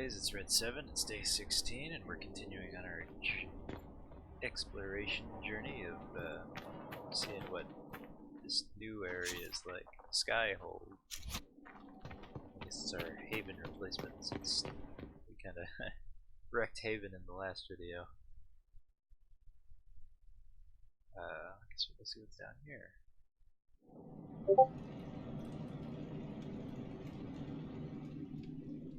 always, it's Red 7, it's day 16, and we're continuing on our exploration journey of seeing what this new area is like. SkyHold. I guess it's our Haven replacement since we kinda wrecked Haven in the last video. I guess we'll see what's down here.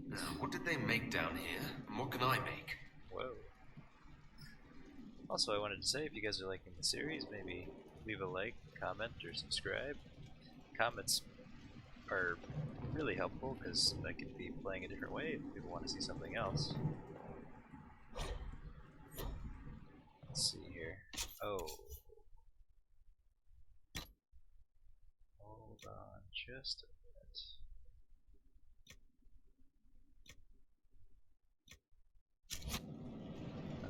Now, what did they make down here, and what can I make? Whoa. Also, I wanted to say, if you guys are liking the series, maybe leave a like, comment, or subscribe. Comments are really helpful, because I could be playing a different way if people want to see something else. Let's see here. Oh. Hold on just a minute.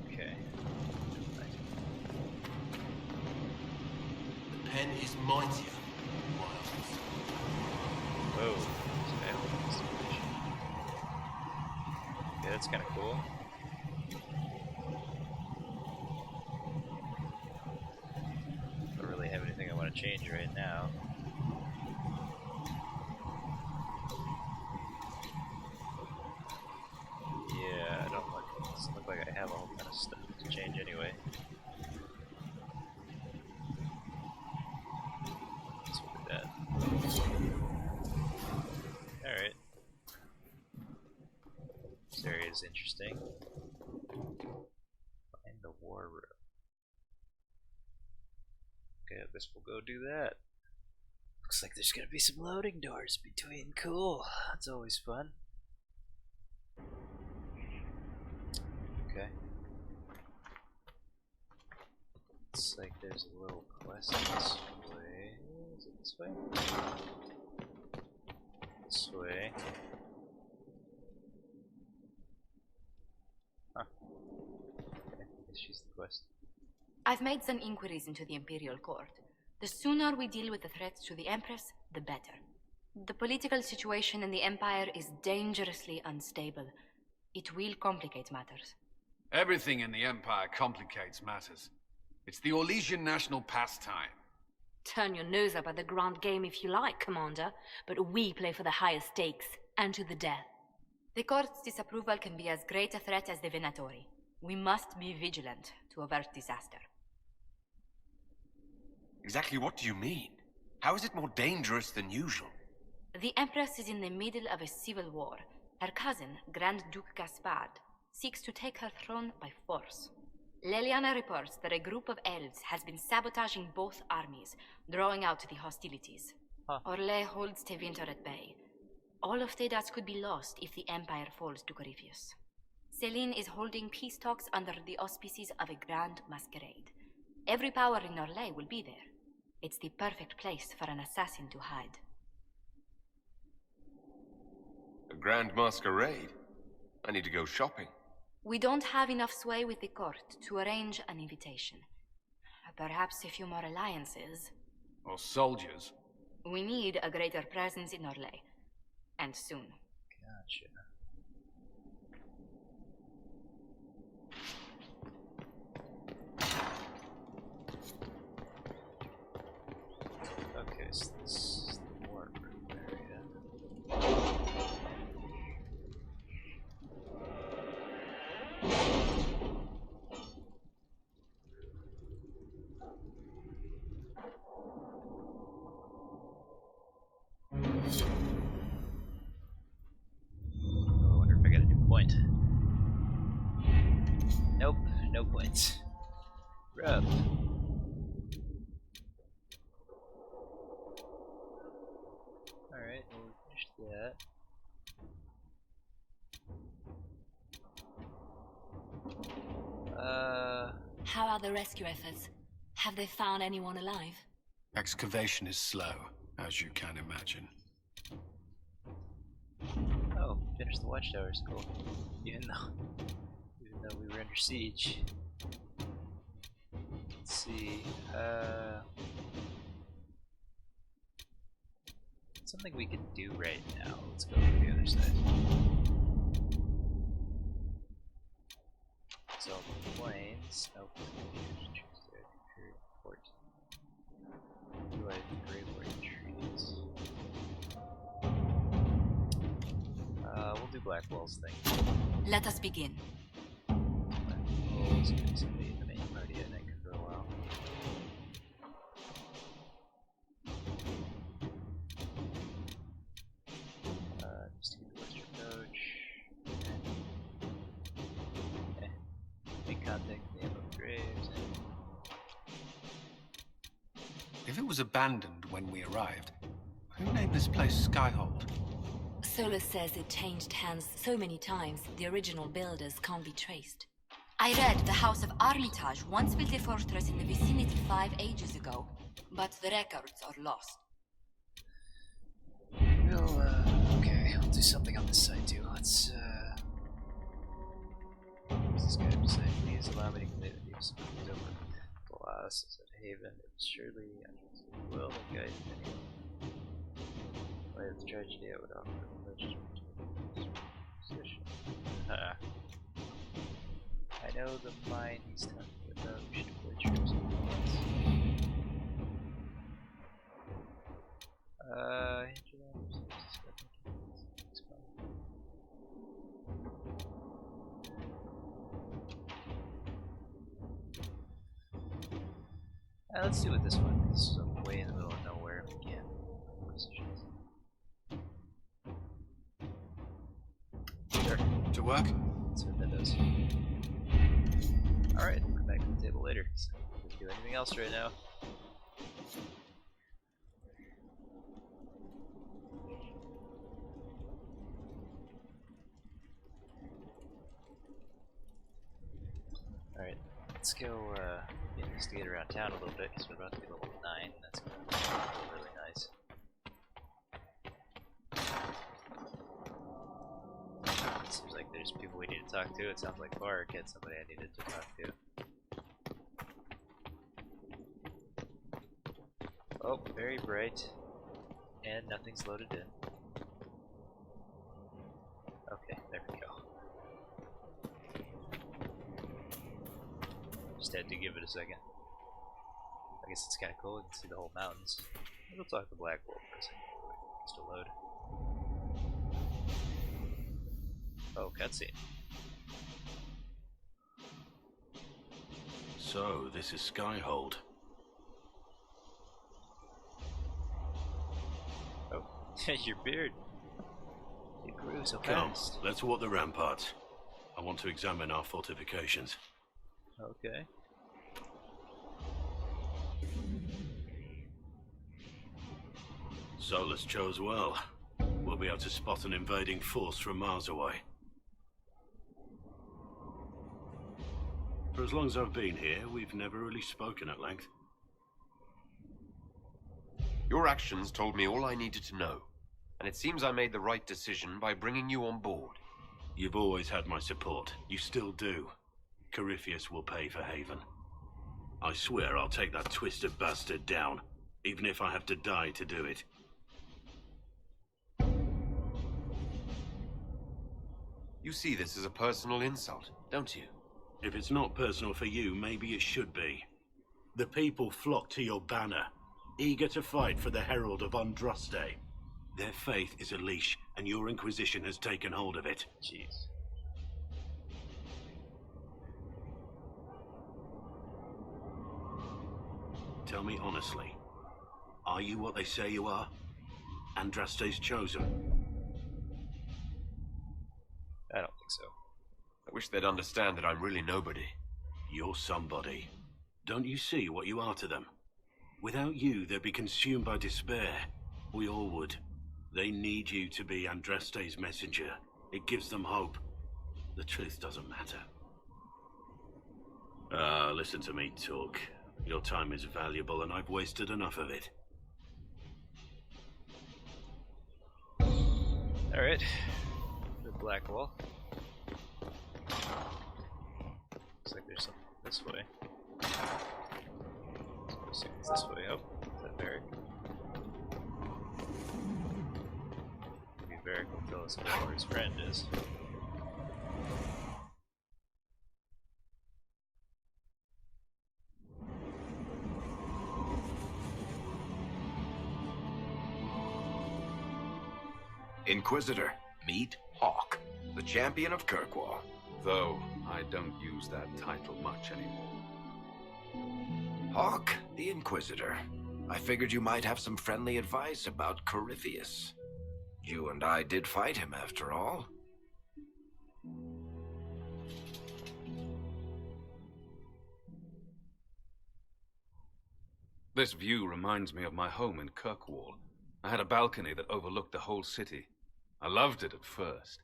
Okay. The pen is mightier, Miles. Whoa. SkyHold installation. Yeah, that's kind of cool. Don't really have anything I want to change right now. Yeah, doesn't look like I have a whole ton of stuff to change anyway. Let's look at that. Alright. This area is interesting. Find the war room. Okay, I guess we'll go do that. Looks like there's gonna be some loading doors between. Cool. That's always fun. Okay. Looks like there's a little quest this way. Is it this way? This way. Huh. Okay, I guess she's the quest. I've made some inquiries into the Imperial Court. The sooner we deal with the threats to the Empress, the better. The political situation in the Empire is dangerously unstable. It will complicate matters. Everything in the Empire complicates matters. It's the Orlesian national pastime. Turn your nose up at the grand game if you like, Commander, but we play for the highest stakes, and to the death. The Court's disapproval can be as great a threat as the Venatori. We must be vigilant to avert disaster. Exactly what do you mean? How is it more dangerous than usual? The Empress is in the middle of a civil war. Her cousin, Grand Duke Gaspard, seeks to take her throne by force. Leliana reports that a group of elves has been sabotaging both armies, drawing out the hostilities. Orlais holds Tevinter at bay. All of Thedas could be lost if the Empire falls to Corypheus. Celine is holding peace talks under the auspices of a grand masquerade. Every power in Orlais will be there. It's the perfect place for an assassin to hide. A grand masquerade? I need to go shopping. We don't have enough sway with the court to arrange an invitation. Perhaps a few more alliances. Or soldiers. We need a greater presence in Orlais. And soon. Gotcha. Okay, so this is the warp room area. I wonder if I got a new point. Nope, no points. Rough. Alright, well, we finished that. How are the rescue efforts? Have they found anyone alive? Excavation is slow, as you can imagine. Oh, finished the watchtowers, cool. Even though we were under siege. Let's see, something we could do right now. Let's go to the other side. Snow. Choose the Imperial Port. Utilize the Grey Ward treaties. We'll do Blackwall's thing. Let us begin. Blackwall's gonna be the main party, I think, for a while. Just keep the Western Coach. Make contact with the Emerald Graves. If it was abandoned when we arrived, who named this place SkyHold? Solus says it changed hands so many times, the original builders can't be traced. I read the House of Armitage once built a fortress in the vicinity 5 ages ago, but the records are lost. We'll, okay, I'll do something on this side too. Let's, what's this guy have to say? Please allow me to convey the news over Colossus at Haven. It was surely, well, the guy anyway. Why the tragedy I would offer a legend position. I know the mine he's talking about. We should play troops at once. Let's do it this one. This is way in the middle of nowhere. We can't. Sure. To work? That's what that does. Alright, we'll come back to the table later. So we can do anything else right now. Alright, let's go investigate around town a little bit because we're about to be level 9. That's going to be really nice. It seems like there's people we need to talk to. It sounds like Bark had somebody I needed to talk to. Oh, very bright. And nothing's loaded in. Okay, there we go. Just had to give it a second. I guess it's kind of cool. You can see the whole mountains. We'll talk to Blackwall for a second. Just to load. Oh, cutscene. So, this is SkyHold. Oh, your beard. It grew so Come, fast. let's walk the ramparts. I want to examine our fortifications. Okay. Solus chose well. We'll be able to spot an invading force from miles away. For as long as I've been here, we've never really spoken at length. Your actions told me all I needed to know, and it seems I made the right decision by bringing you on board. You've always had my support. You still do. Corypheus will pay for Haven. I swear I'll take that twisted bastard down, even if I have to die to do it. You see this as a personal insult, don't you? If it's not personal for you, maybe it should be. The people flock to your banner, eager to fight for the Herald of Andraste. Their faith is a leash, and your Inquisition has taken hold of it. Jeez. Tell me honestly, are you what they say you are? Andraste's chosen? I don't think so. I wish they'd understand that I'm really nobody. You're somebody. Don't you see what you are to them? Without you, they'd be consumed by despair. We all would. They need you to be Andraste's messenger. It gives them hope. The truth doesn't matter. Listen to me talk. Your time is valuable and I've wasted enough of it. Alright. The Blackwall. Looks like there's something this way. Let's see what's this way. Oh, is that Varric? Maybe Varric will tell us where his friend is. Inquisitor, meet Hawk, the champion of Kirkwall. Though I don't use that title much anymore. Hawk, the Inquisitor. I figured you might have some friendly advice about Corypheus. You and I did fight him, after all. This view reminds me of my home in Kirkwall. I had a balcony that overlooked the whole city. I loved it at first.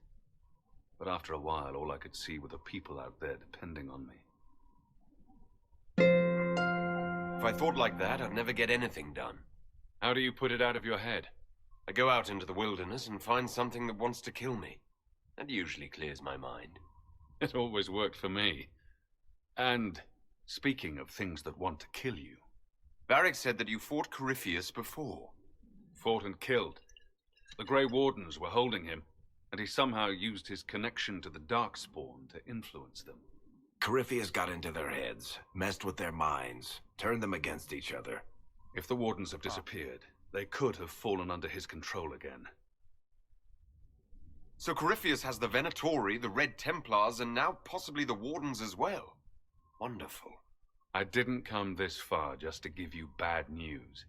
But after a while, all I could see were the people out there depending on me. If I thought like that, I'd never get anything done. How do you put it out of your head? I go out into the wilderness and find something that wants to kill me. That usually clears my mind. It always worked for me. And speaking of things that want to kill you. Varric said that you fought Corypheus before. Fought and killed. The Grey Wardens were holding him, and he somehow used his connection to the Darkspawn to influence them. Corypheus got into their heads, messed with their minds, turned them against each other. If the Wardens have disappeared, they could have fallen under his control again. So Corypheus has the Venatori, the Red Templars, and now possibly the Wardens as well. Wonderful. I didn't come this far just to give you bad news.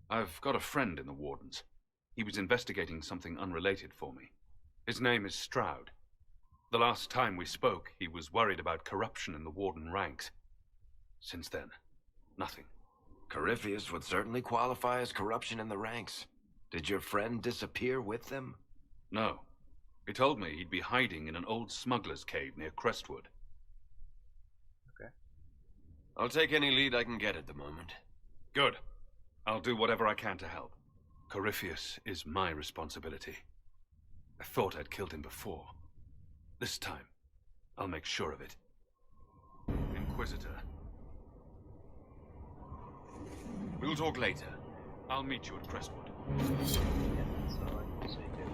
I've got a friend in the Wardens. He was investigating something unrelated for me. His name is Stroud. The last time we spoke, he was worried about corruption in the Warden ranks. Since then, nothing. Corypheus would certainly qualify as corruption in the ranks. Did your friend disappear with them? No. He told me he'd be hiding in an old smuggler's cave near Crestwood. Okay. I'll take any lead I can get at the moment. Good. I'll do whatever I can to help. Corypheus is my responsibility. I thought I'd killed him before. This time, I'll make sure of it. Inquisitor. We'll talk later. I'll meet you at Crestwood. Yeah, that's all I can say, too.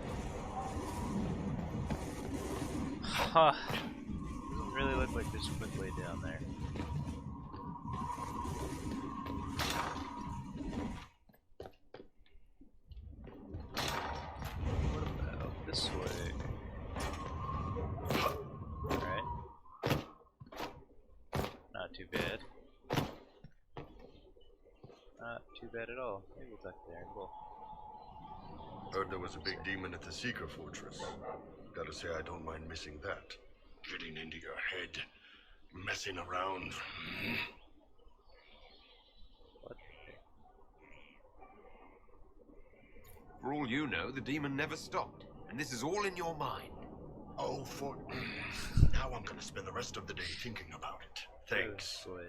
Huh. Doesn't really look like there's a quick way down there. What about this way? Alright. Not too bad. Not too bad at all. Maybe we'll duck there. Cool. Heard there was a big demon at the Seeker Fortress. Gotta say, I don't mind missing that. Getting into your head, messing around. What? For all you know, the demon never stopped. And this is all in your mind. Oh, for... Now I'm gonna spend the rest of the day thinking about it. Thanks. Oh, boy.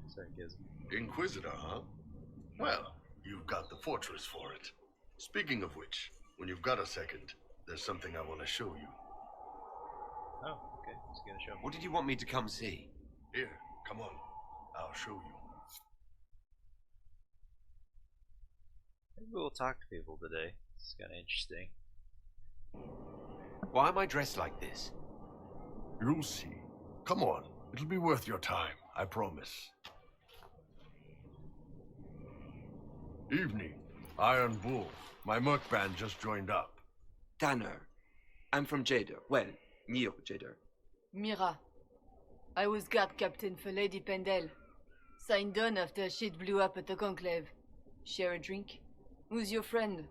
Sarcasm. Inquisitor, huh? Well, you've got the fortress for it. Speaking of which, when you've got a second, there's something I want to show you. Oh, okay. He's gonna show me. What did you want me to come see? Here, come on. I'll show you. Maybe we'll talk to people today. It's kind of interesting. Why am I dressed like this? You'll see. Come on. It'll be worth your time, I promise. Evening. Iron Bull. My merc band just joined up. Tanner. I'm from Jada. Well, near Jada. Meera. I was guard captain for Lady Pendel. Signed on after shit blew up at the Conclave. Share a drink? Who's your friend?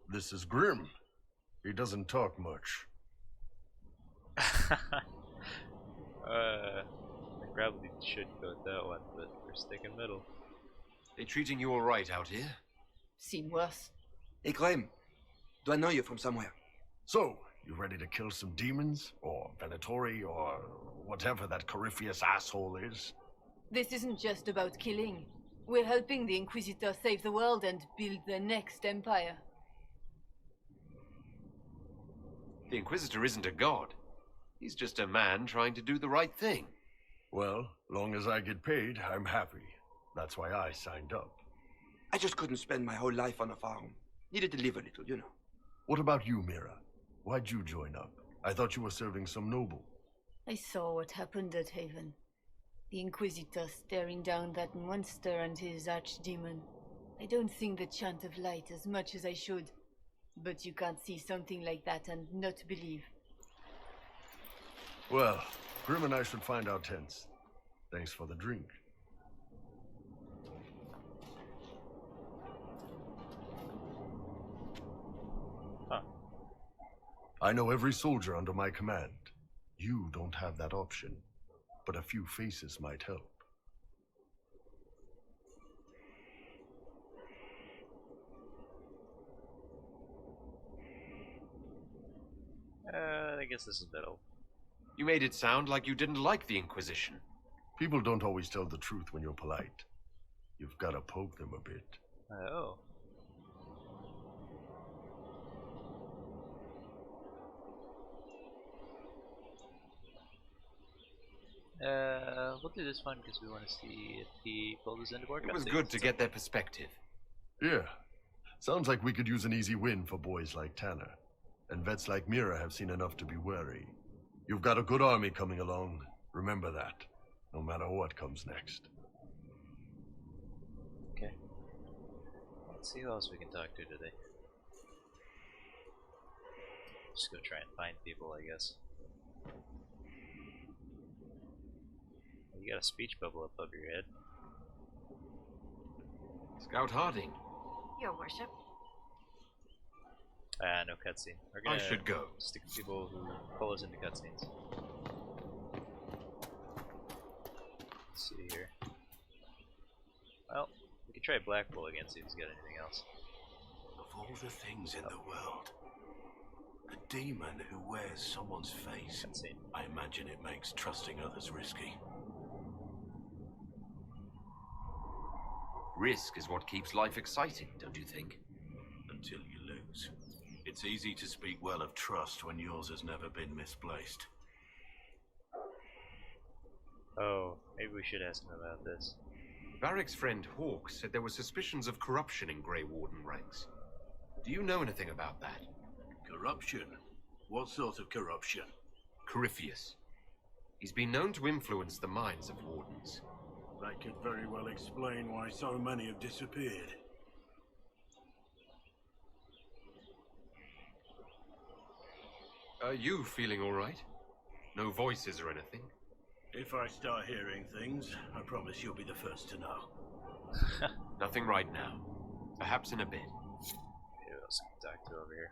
This is Grim. He doesn't talk much. I probably should go with that one, but we're sticking middle. They treating you all right out here? Seen worse. Hey, Graham. Do I know you from somewhere? So, you ready to kill some demons? Or Venatori? Or whatever that Corypheus asshole is? This isn't just about killing. We're helping the Inquisitor save the world and build the next empire. The Inquisitor isn't a god. He's just a man trying to do the right thing. Well, long as I get paid, I'm happy. That's why I signed up. I just couldn't spend my whole life on a farm. Needed to live a little, you know. What about you, Meera? Why'd you join up? I thought you were serving some noble. I saw what happened at Haven. The Inquisitor staring down that monster and his archdemon. I don't think the Chant of Light as much as I should. But you can't see something like that and not believe. Well, Grim and I should find our tents. Thanks for the drink. Huh. I know every soldier under my command. You don't have that option, but a few faces might help. I guess this is middle. You made it sound like you didn't like the Inquisition. People don't always tell the truth when you're polite. You've got to poke them a bit. Oh. We'll do this one because we want to see if he pulled us into more It was cutscenes. good to get their perspective. Yeah. Sounds like we could use an easy win for boys like Tanner. And vets like Meera have seen enough to be wary. You've got a good army coming along. Remember that, no matter what comes next. Okay. Let's see who else we can talk to today. Just go try and find people, I guess. You got a speech bubble up above your head. Scout Harding. Your worship. No cutscene. We're gonna I should go. stick to people who pull us into cutscenes. Let's see here. Well, we could try Blackpool again, see if he's got anything else. Of all the things in the world, a demon who wears someone's face, Cutscene. I imagine it makes trusting others risky. Risk is what keeps life exciting, don't you think? Until you lose. It's easy to speak well of trust when yours has never been misplaced. Oh, maybe we should ask him about this. Varric's friend Hawk said there were suspicions of corruption in Grey Warden ranks. Do you know anything about that? Corruption? What sort of corruption? Corypheus. He's been known to influence the minds of Wardens. That could very well explain why so many have disappeared. Are you feeling all right? No voices or anything? If I start hearing things, I promise you'll be the first to know. Nothing right now. Perhaps in a bit. Who else can we talk to over here?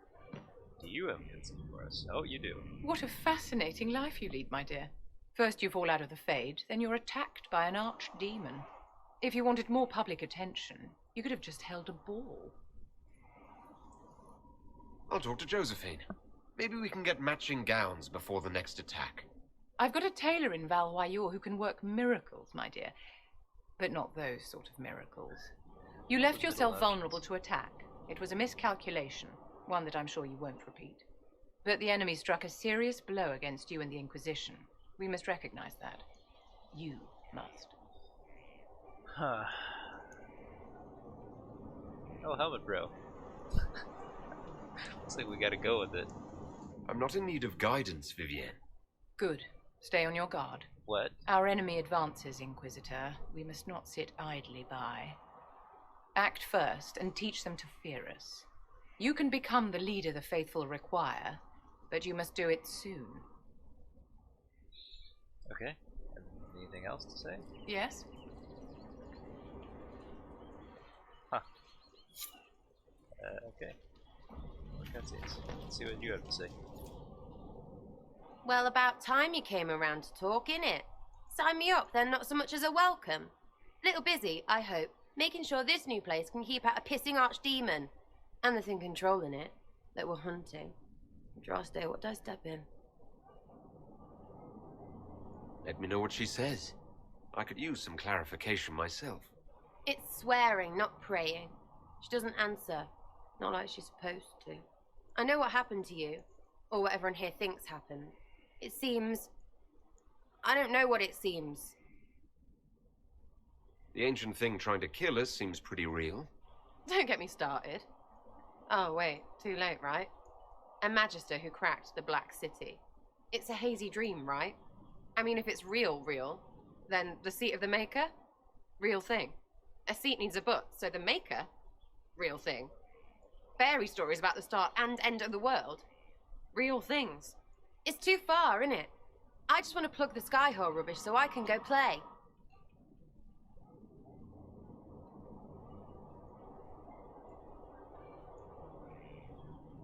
Do you have a cutscene for us? Oh, you do. What a fascinating life you lead, my dear. First you fall out of the Fade, then you're attacked by an archdemon. If you wanted more public attention, you could have just held a ball. I'll talk to Josephine. Maybe we can get matching gowns before the next attack. I've got a tailor in Valwayor who can work miracles, my dear. But not those sort of miracles. You left yourself vulnerable to attack. It was a miscalculation, one that I'm sure you won't repeat. But the enemy struck a serious blow against you and the Inquisition. We must recognize that. You must. Huh. Oh, helmet bro. Looks like we gotta go with it. I'm not in need of guidance, Vivian. Good. Stay on your guard. What? Our enemy advances, Inquisitor. We must not sit idly by. Act first and teach them to fear us. You can become the leader the faithful require, but you must do it soon. Okay. Anything else to say? Yes? Huh. Okay. More cutscenes. Let's see what you have to say. Well, about time you came around to talk, innit? Sign me up, then not so much as a welcome. Little busy, I hope, making sure this new place can keep out a pissing archdemon. And the thing controlling it, that we're hunting. Droste, what do I step in? Let me know what she says. I could use some clarification myself. It's swearing, not praying. She doesn't answer. Not like she's supposed to. I know what happened to you, or what everyone here thinks happened. It seems... I don't know what it seems. The ancient thing trying to kill us seems pretty real. Don't get me started. Oh, wait, too late, right? A magister who cracked the Black City. It's a hazy dream, right? I mean, if it's real, then the seat of the Maker? Real thing. A seat needs a butt, so the Maker? Real thing. Fairy stories about the start and end of the world. Real things. It's too far, innit? I just want to plug the SkyHold rubbish so I can go play.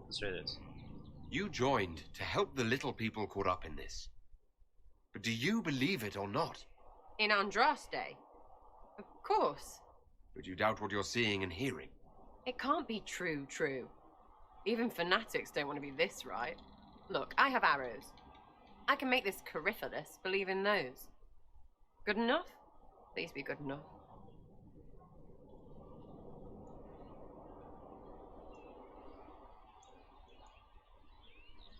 Let's try this. You joined to help the little people caught up in this. But do you believe it or not? In Andraste? Of course. But you doubt what you're seeing and hearing. It can't be true. Even fanatics don't want to be this right. Look, I have arrows. I can make this Corypheus believe in those. Good enough? Please be good enough.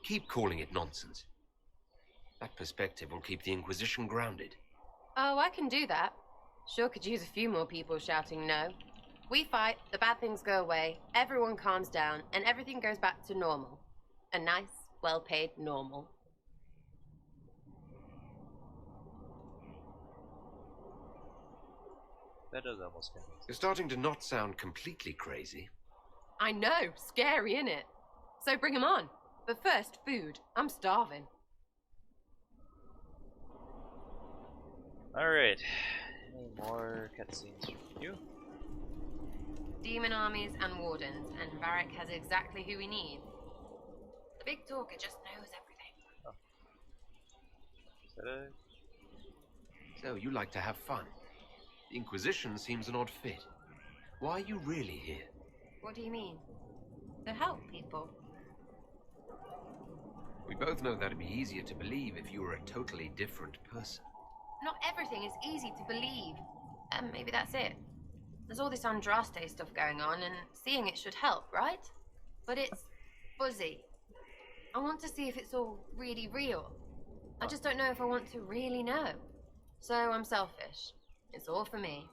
Keep calling it nonsense. That perspective will keep the Inquisition grounded. Oh, I can do that. Sure could use a few more people shouting no. We fight, the bad things go away, everyone calms down, and everything goes back to normal. A nice, well-paid normal. That does almost make sense. You're starting to not sound completely crazy. I know, scary, innit? So bring 'em on. But first, food. I'm starving. Alright. Any more cutscenes from you? Demon armies and wardens, and Varric has exactly who we need. The big talker just knows everything. Oh. Is that a... So you like to have fun. The Inquisition seems an odd fit. Why are you really here? What do you mean? To help people. We both know that'd be easier to believe if you were a totally different person. Not everything is easy to believe. Maybe that's it. There's all this Andraste stuff going on, and seeing it should help, right? But it's fuzzy. I want to see if it's all really real. I just don't know if I want to really know. So I'm selfish. It's all for me.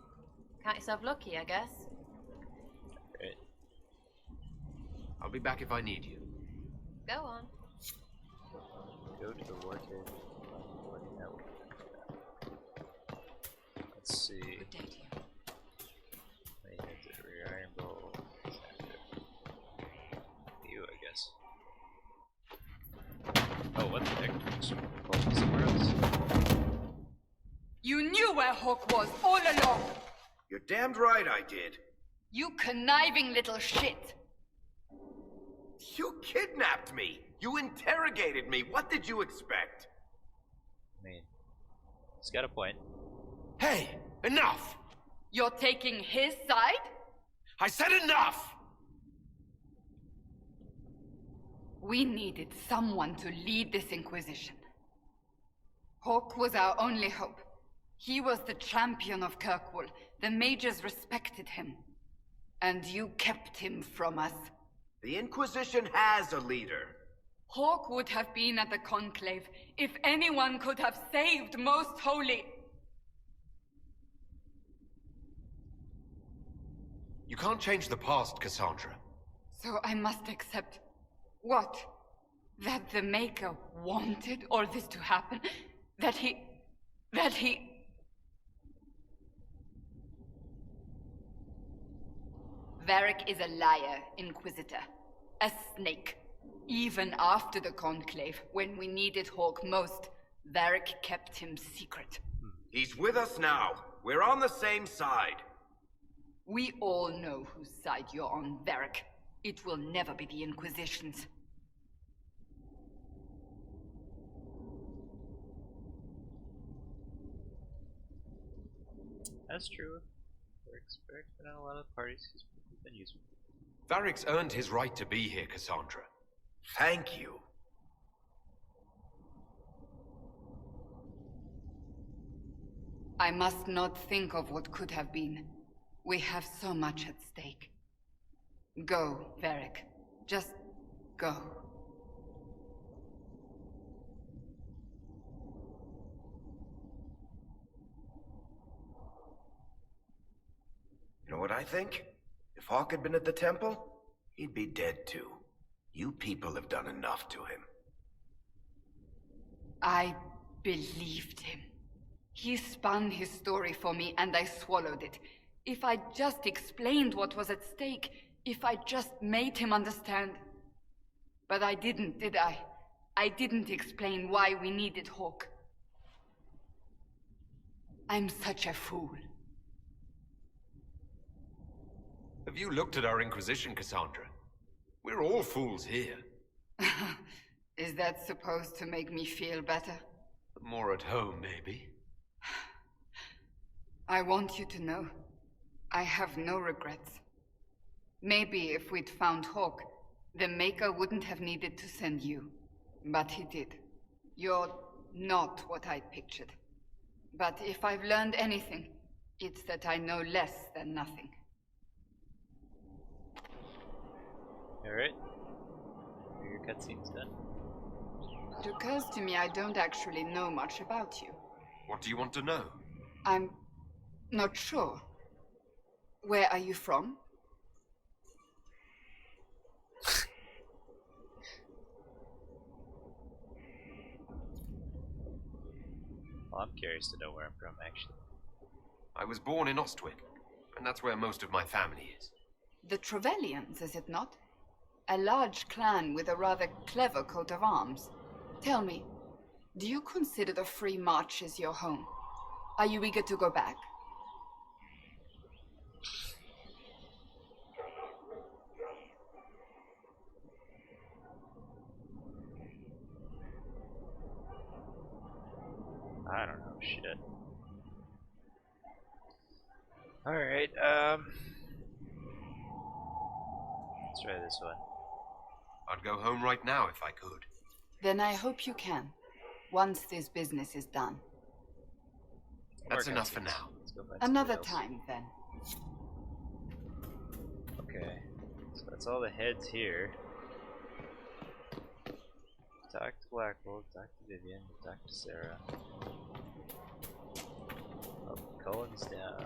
Count yourself lucky, I guess. Great. I'll be back if I need you. Go on. Go to the war cave. Let's see. Good day to you. Maintenance at rear iron bowl. You, I guess. Oh, what the heck? Just called me somewhere else. You knew where Hawk was all along! You're damned right I did. You conniving little shit! You kidnapped me. You interrogated me. What did you expect? I mean, he's got a point. Hey, enough! You're taking his side? I said enough! We needed someone to lead this Inquisition. Hawk was our only hope. He was the champion of Kirkwall. The mages respected him. And you kept him from us. The Inquisition has a leader. Hawk would have been at the Conclave if anyone could have saved Most Holy. You can't change the past, Cassandra. So I must accept what? That the Maker wanted all this to happen? That he... Varric is a liar, Inquisitor. A snake. Even after the Conclave, when we needed Hawk most, Varric kept him secret. He's with us now. We're on the same side. We all know whose side you're on, Varric. It will never be the Inquisition's. That's true. We're expecting a lot of parties he's been using. Varric's earned his right to be here, Cassandra. Thank you. I must not think of what could have been. We have so much at stake. Go, Varric. Just go. You know what I think? If Hawk had been at the temple, he'd be dead too. You people have done enough to him. I believed him. He spun his story for me and I swallowed it. If I just explained what was at stake, If I just made him understand. But I didn't, did I? I didn't explain why we needed Hawk. I'm such a fool. Have you looked at our Inquisition, Cassandra? We're all fools here. Is that supposed to make me feel better? More at home, maybe. I want you to know, I have no regrets. Maybe if we'd found Hawk, the Maker wouldn't have needed to send you. But he did. You're not what I'd pictured. But if I've learned anything, it's that I know less than nothing. Alright. Your cutscene's done. It occurs to me I don't actually know much about you. What do you want to know? I'm not sure. Where are you from? Well, I'm curious to know where I'm from, actually. I was born in Ostwick, and that's where most of my family is. The Trevelyan's, is it not? A large clan with a rather clever coat of arms. Tell me, do you consider the Free March as your home? Are you eager to go back? I don't know, shit. Alright, let's try this one. I'd go home right now if I could. Then I hope you can, once this business is done. That's enough for now. Another time, then. Okay, so that's all the heads here. Talk to Blackwolf, talk to Vivian, talk to Sarah. Oh, Cullen's down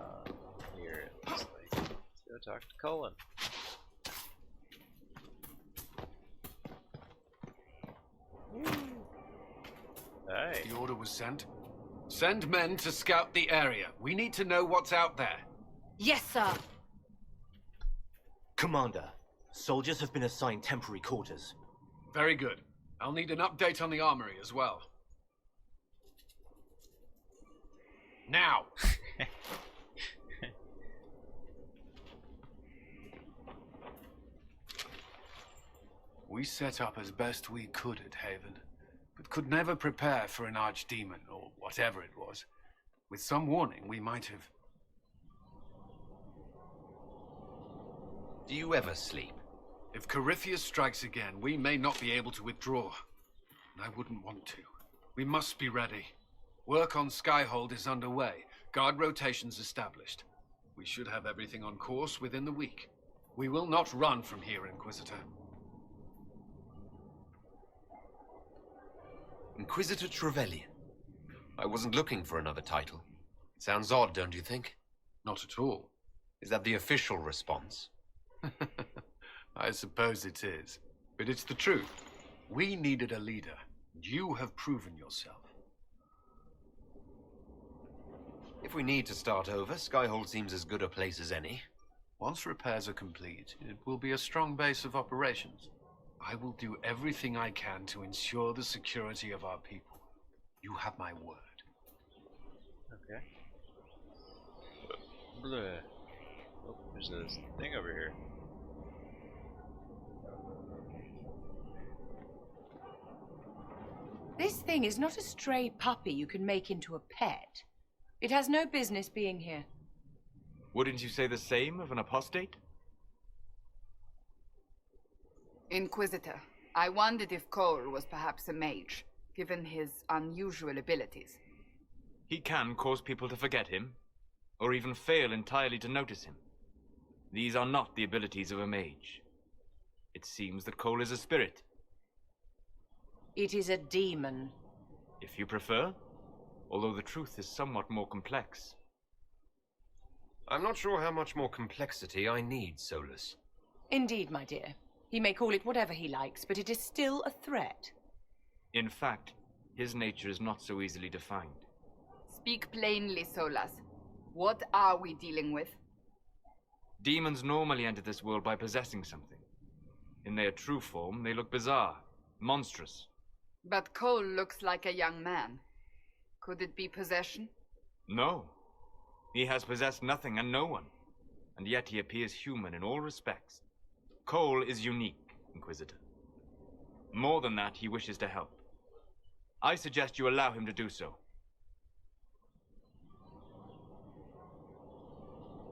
here, it looks like. Let's go talk to Cullen. Alright. The order was sent. Send men to scout the area. We need to know what's out there. Yes, sir. Commander, soldiers have been assigned temporary quarters. Very good. I'll need an update on the armory as well. Now! We set up as best we could at Haven, but could never prepare for an archdemon, or whatever it was. With some warning, we might have... Do you ever sleep? If Corypheus strikes again, we may not be able to withdraw. And I wouldn't want to. We must be ready. Work on SkyHold is underway. Guard rotations established. We should have everything on course within the week. We will not run from here, Inquisitor. Inquisitor Trevelyan. I wasn't looking for another title. Sounds odd, don't you think? Not at all. Is that the official response? I suppose it is. But it's the truth. We needed a leader. You have proven yourself. If we need to start over, SkyHold seems as good a place as any. Once repairs are complete, it will be a strong base of operations. I will do everything I can to ensure the security of our people. You have my word. Okay. Bleh. Oh, there's this thing over here. This thing is not a stray puppy you can make into a pet. It has no business being here. Wouldn't you say the same of an apostate? Inquisitor, I wondered if Cole was perhaps a mage, given his unusual abilities. He can cause people to forget him, or even fail entirely to notice him. These are not the abilities of a mage. It seems that Cole is a spirit. It is a demon. If you prefer, although the truth is somewhat more complex. I'm not sure how much more complexity I need, Solus. Indeed, my dear. He may call it whatever he likes, but it is still a threat. In fact, his nature is not so easily defined. Speak plainly, Solas. What are we dealing with? Demons normally enter this world by possessing something. In their true form, they look bizarre, monstrous. But Cole looks like a young man. Could it be possession? No. He has possessed nothing and no one. And yet he appears human in all respects. Cole is unique, Inquisitor. More than that, he wishes to help. I suggest you allow him to do so.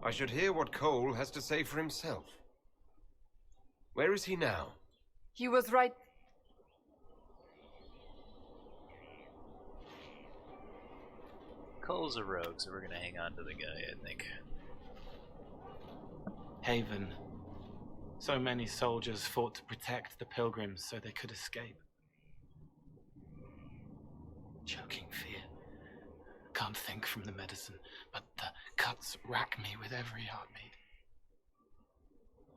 I should hear what Cole has to say for himself. Where is he now? He was right. Cole's a rogue, so we're gonna hang on to the guy, I think. Haven. So many soldiers fought to protect the pilgrims so they could escape. Choking fear. Can't think from the medicine, but the cuts rack me with every heartbeat.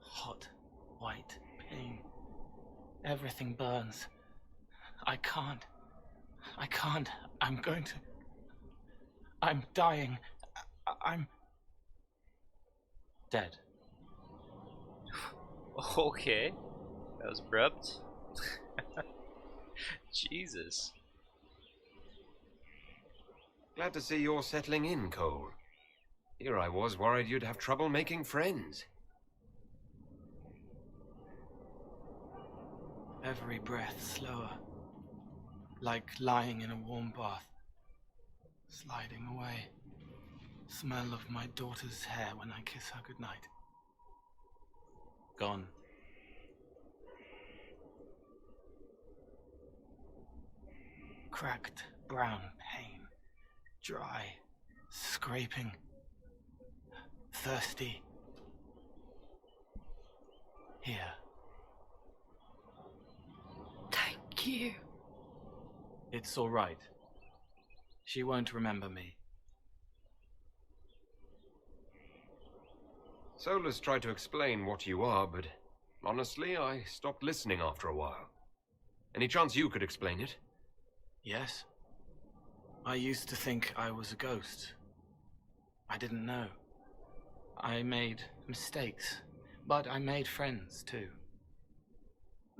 Hot, white pain. Everything burns. I can't. I'm going to... I'm dying. I'm... dead. Okay. That was abrupt. Jesus. Glad to see you're settling in, Cole. Here I was worried you'd have trouble making friends. Every breath slower. Like lying in a warm bath. Sliding away. Smell of my daughter's hair when I kiss her goodnight. Gone. Cracked brown pain. Dry. Scraping. Thirsty. Here. Thank you. It's all right. She won't remember me. Solus tried to explain what you are, but honestly, I stopped listening after a while. Any chance you could explain it? Yes. I used to think I was a ghost. I didn't know. I made mistakes, but I made friends too.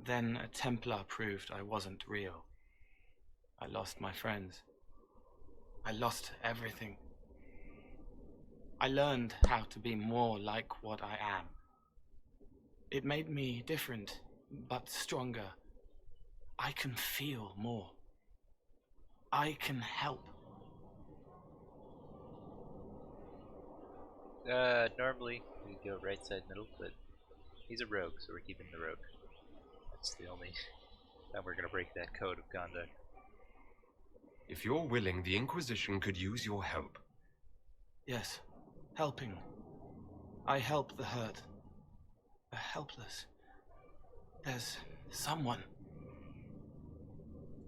Then a Templar proved I wasn't real. I lost my friends. I lost everything. I learned how to be more like what I am. It made me different, but stronger. I can feel more. I can help. Normally we go right side middle, but he's a rogue, so we're keeping the rogue. That's the only time we're gonna break that code of conduct. If you're willing, the Inquisition could use your help. Yes, helping. I help the hurt. The helpless. There's someone.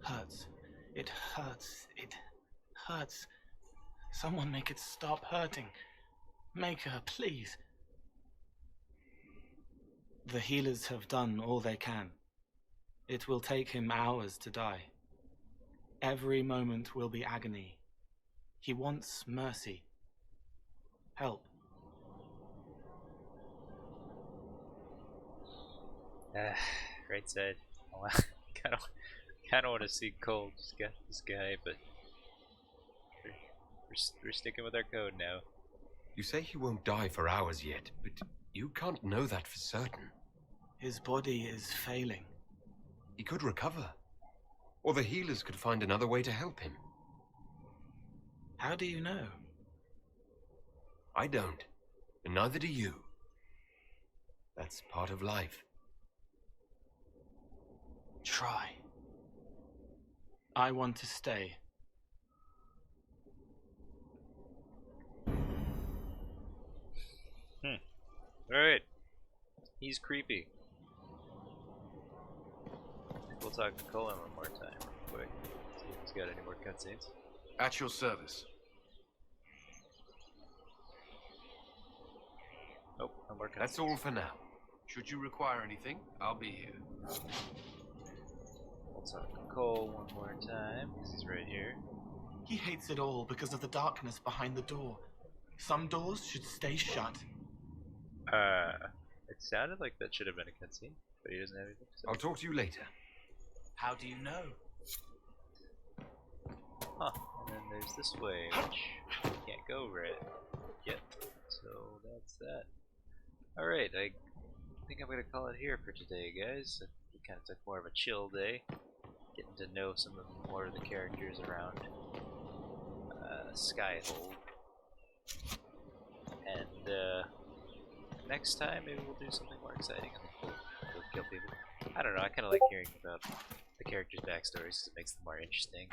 Hurts. It hurts. It hurts. Someone make it stop hurting. Make her, please. The healers have done all they can. It will take him hours to die. Every moment will be agony. He wants mercy. Help. Right side. Kind of want to see Cole just get this guy, but we're sticking with our code now. You say he won't die for hours yet, but you can't know that for certain. His body is failing. He could recover. Or the healers could find another way to help him. How do you know? I don't, and neither do you. That's part of life. Try. I want to stay. Alright. He's creepy. We'll talk to Colin one more time. Quick. See if he's got any more cutscenes. At your service. Oh, no more cutscenes. That's all for now. Should you require anything, I'll be here. We'll talk to Cole one more time, because he's right here. He hates it all because of the darkness behind the door. Some doors should stay shut. It sounded like that should have been a cutscene, but he doesn't have anything to say. I'll talk to you later. How do you know? Huh, and then there's this way, which we can't go right yet, so that's that. Alright, I think I'm gonna call it here for today, guys. We kind of took more of a chill day, getting to know some of more of the characters around SkyHold. And next time, maybe we'll do something more exciting. We'll kill people. I don't know, I kind of like hearing about the characters' backstories because it makes them more interesting.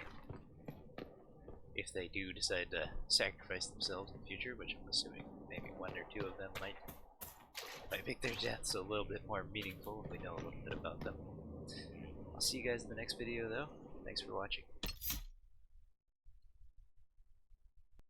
If they do decide to sacrifice themselves in the future, which I'm assuming maybe one or two of them might make their deaths a little bit more meaningful if we know a little bit about them. I'll see you guys in the next video though. Thanks for watching.